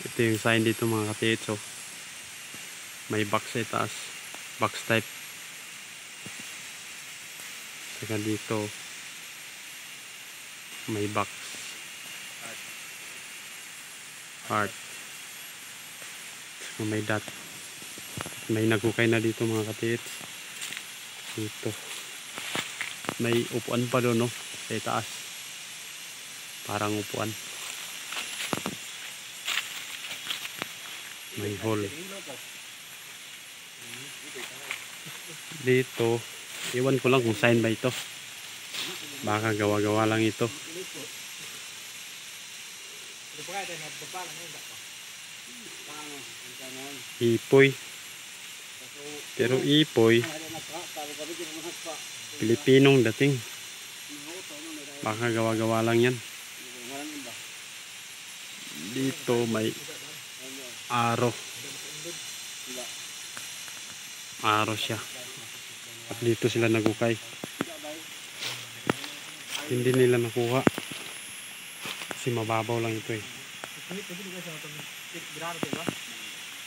Ito yung sign dito mga katiits. Oh. May box sa itaas. Box type. Saka dito may box. Heart. Saka may dot. May nagukay na dito mga katiits. Dito. May upuan pa doon, no? Sa itaas. Parang upuan. May hole. Dito. Iwan ko lang kung sign ba ito. Baka gawa-gawa lang ito. Ipoy. Pero ipoy Pilipinong dating. Baka gawa-gawa lang yan. Dito may aro. Aro siya. At dito sila nagukay. Hindi nila nakuha. Kasi mababaw lang ito eh.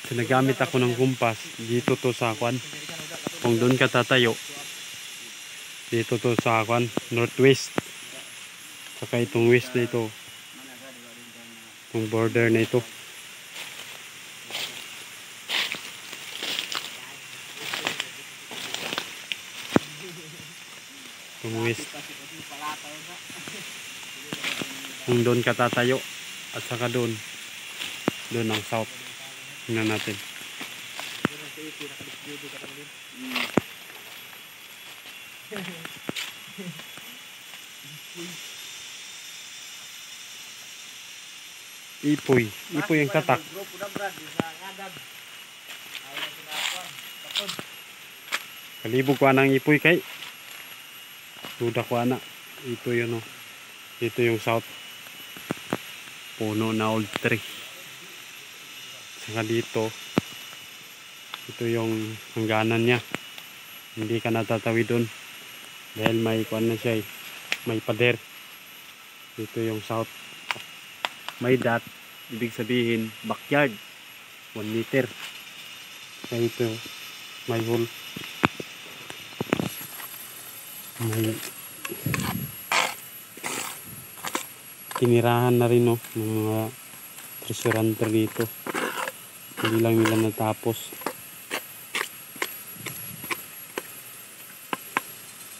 So, nagamit ako ng kumpas. Dito to sa kwan. Kung doon ka tatayo, dito to sa kwan, northwest. Saka itong west na ito. Itong border na ito. Itong west. Kung doon ka tatayo. At saka doon. Doon ang south. Tingnan natin. Ipoy. Ipoy ang tatak. Kalibog ko ng ipoy kay. Duda ko na. Ito yun o. Ito yung south. Puno na old tree. Saka dito. Ito yung hangganan niya. Hindi ka natatawid doon. Dahil may kuan na siya eh. May pader. Dito yung south. May dot. Ibig sabihin backyard. 1 meter. Kaya ito may hole. May tinirahan na rin ng mga treasure hunter dito. Hindi lang nila natapos.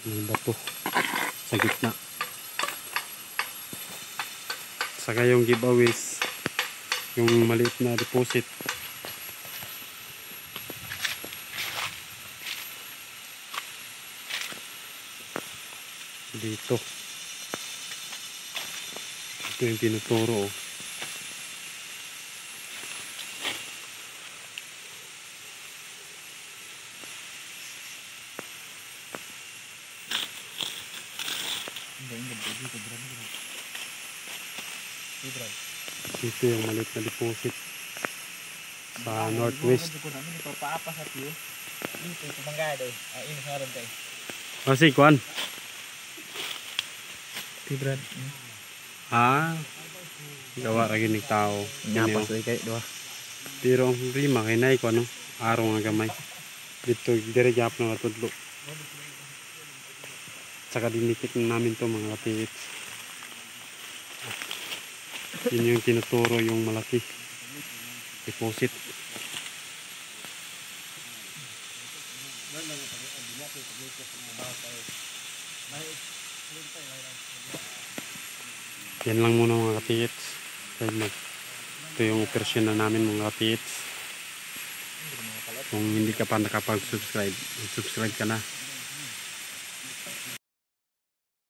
May bato sa gitna. Saka yung giveaways, yung maliit na deposit. Dito. Ito yung tinuturo. Dito yung maliit na deposit sa northwest. Kasi kuan. Brad. Gawa lagi ng tao. Nyapas ay kay doa. Pero ang rima kay nay ko ano, araw nga gamay. Dito dire gyap na tudlo. Saka dinitik namin to mga katiits. Yun yung tinuturo yung malaki deposit. Yan lang muna mga katiits. Ito yung operasyon na namin mga katiits. Kung hindi ka pa nakapag-subscribe, subscribe ka na.